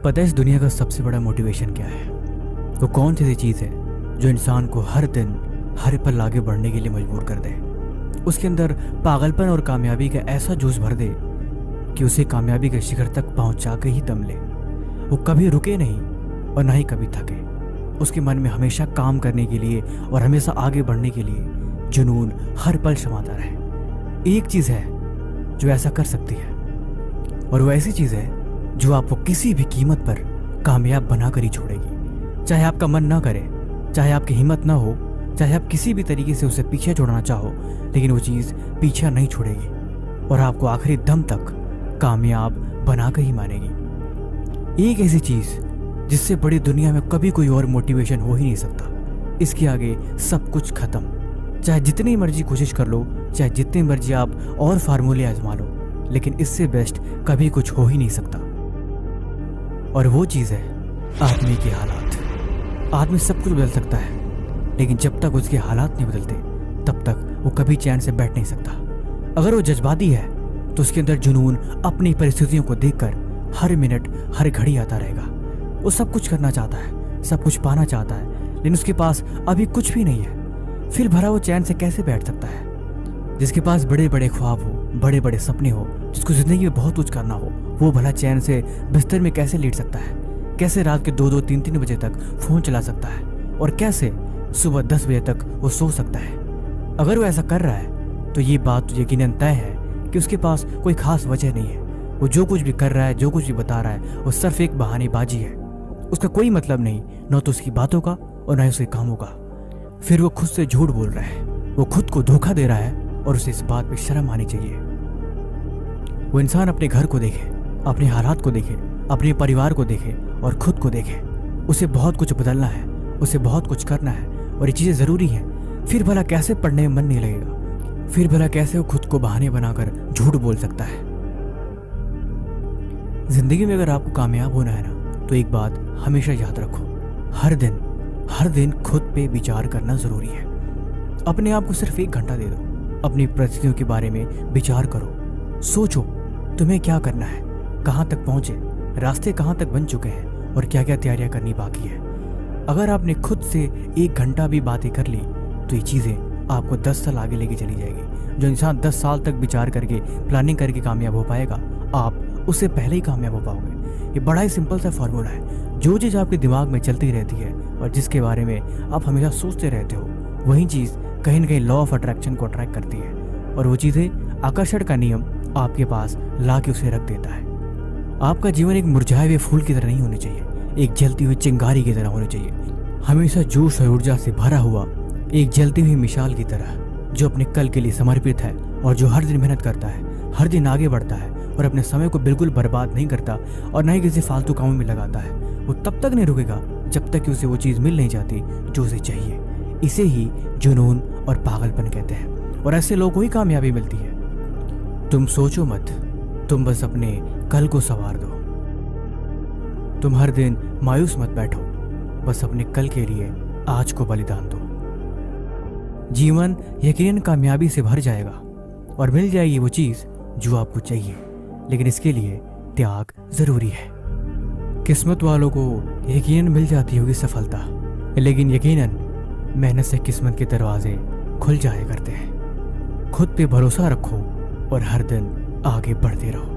पता है इस दुनिया का सबसे बड़ा मोटिवेशन क्या है? वो कौन सी चीज़ है जो इंसान को हर दिन हर पल आगे बढ़ने के लिए मजबूर कर दे, उसके अंदर पागलपन और कामयाबी का ऐसा जोश भर दे कि उसे कामयाबी के शिखर तक पहुंचा के ही दम ले। वो कभी रुके नहीं और ना ही कभी थके। उसके मन में हमेशा काम करने के लिए और हमेशा आगे बढ़ने के लिए जुनून हर पल समाता रहे। एक चीज़ है जो ऐसा कर सकती है, और वो ऐसी चीज़ है जो आपको किसी भी कीमत पर कामयाब बनाकर ही छोड़ेगी। चाहे आपका मन ना करे, चाहे आपकी हिम्मत ना हो, चाहे आप किसी भी तरीके से उसे पीछे छोड़ना चाहो, लेकिन वो चीज़ पीछा नहीं छोड़ेगी और आपको आखिरी दम तक कामयाब बनाकर ही मानेगी। एक ऐसी चीज़ जिससे बड़ी दुनिया में कभी कोई और मोटिवेशन हो ही नहीं सकता। इसके आगे सब कुछ खत्म। चाहे जितनी मर्जी कोशिश कर लो, चाहे जितनी मर्जी आप और फार्मूले आजमा लो, लेकिन इससे बेस्ट कभी कुछ हो ही नहीं सकता। और वो चीज़ है आदमी के हालात। आदमी सब कुछ बदल सकता है, लेकिन जब तक उसके हालात नहीं बदलते तब तक वो कभी चैन से बैठ नहीं सकता। अगर वो जज्बाती है तो उसके अंदर जुनून अपनी परिस्थितियों को देखकर हर मिनट हर घड़ी आता रहेगा। वो सब कुछ करना चाहता है, सब कुछ पाना चाहता है, लेकिन उसके पास अभी कुछ भी नहीं है। फिर भला वो चैन से कैसे बैठ सकता है? जिसके पास बड़े बड़े ख्वाब हो, बड़े बड़े सपने हो, जिसको जिंदगी में बहुत कुछ करना हो, वो भला चैन से बिस्तर में कैसे लेट सकता है? कैसे रात के 2-2, 3-3 बजे तक फोन चला सकता है? और कैसे सुबह 10 बजे तक वो सो सकता है? अगर वो ऐसा कर रहा है तो ये बात यकीनन तय है कि उसके पास कोई खास वजह नहीं है। वो जो कुछ भी कर रहा है, जो कुछ भी बता रहा है, वो सिर्फ एक बहानेबाजी है। उसका कोई मतलब नहीं, न तो उसकी बातों का और न ही उसके कामों का। फिर वो खुद से झूठ बोल रहा है, वो खुद को धोखा दे रहा है, और उसे इस बात पे शर्म आनी चाहिए। वो इंसान अपने घर को देखे, अपने हालात को देखे, अपने परिवार को देखे और खुद को देखे। उसे बहुत कुछ बदलना है, उसे बहुत कुछ करना है, और ये चीज़ें ज़रूरी हैं। फिर भला कैसे पढ़ने में मन नहीं लगेगा? फिर भला कैसे वो खुद को बहाने बनाकर झूठ बोल सकता है? जिंदगी में अगर आपको कामयाब होना है ना, तो एक बात हमेशा याद रखो, हर दिन खुद पे विचार करना ज़रूरी है। अपने आप को सिर्फ 1 घंटा दे दो, अपनी परिस्थितियों के बारे में विचार करो। सोचो तुम्हें क्या करना है, कहाँ तक पहुँचे, रास्ते कहाँ तक बन चुके हैं और क्या क्या तैयारियाँ करनी बाकी है। अगर आपने खुद से 1 घंटा भी बातें कर ली तो ये चीज़ें आपको 10 साल आगे लेके चली जाएगी। जो इंसान 10 साल तक विचार करके, प्लानिंग करके कामयाब हो पाएगा, आप उससे पहले ही कामयाब हो पाओगे। ये बड़ा ही सिंपल सा फॉर्मूला है। जो चीज़ आपके दिमाग में चलती रहती है और जिसके बारे में आप हमेशा सोचते रहते हो, वही चीज़ कहीं ना कहीं लॉ ऑफ अट्रैक्शन को अट्रैक्ट करती है, और वो चीज़ें आकर्षण का नियम आपके पास ला के उसे रख देता है। आपका जीवन एक मुरझाए हुए फूल की तरह नहीं होना चाहिए, एक जलती हुई चिंगारी की तरह होनी चाहिए। हमेशा जोश और ऊर्जा से भरा हुआ एक जलती हुई मिसाल की तरह, जो अपने कल के लिए समर्पित है और जो हर दिन मेहनत करता है, हर दिन आगे बढ़ता है और अपने समय को बिल्कुल बर्बाद नहीं करता और ना ही किसी फालतू कामों में लगाता है। वो तब तक नहीं रुकेगा जब तक कि उसे वो चीज़ मिल नहीं जाती जो उसे चाहिए। इसे ही जुनून और पागलपन कहते हैं, और ऐसे लोगों को ही कामयाबी मिलती है। तुम सोचो मत, तुम बस अपने कल को संवार दो। तुम हर दिन मायूस मत बैठो, बस अपने कल के लिए आज को बलिदान दो। जीवन यकीनन कामयाबी से भर जाएगा और मिल जाएगी वो चीज़ जो आपको चाहिए, लेकिन इसके लिए त्याग जरूरी है। किस्मत वालों को यकीनन मिल जाती होगी सफलता, लेकिन यकीनन मेहनत से किस्मत के दरवाजे खुल जाया करते हैं। खुद पे भरोसा रखो और हर दिन आगे बढ़ते रहो।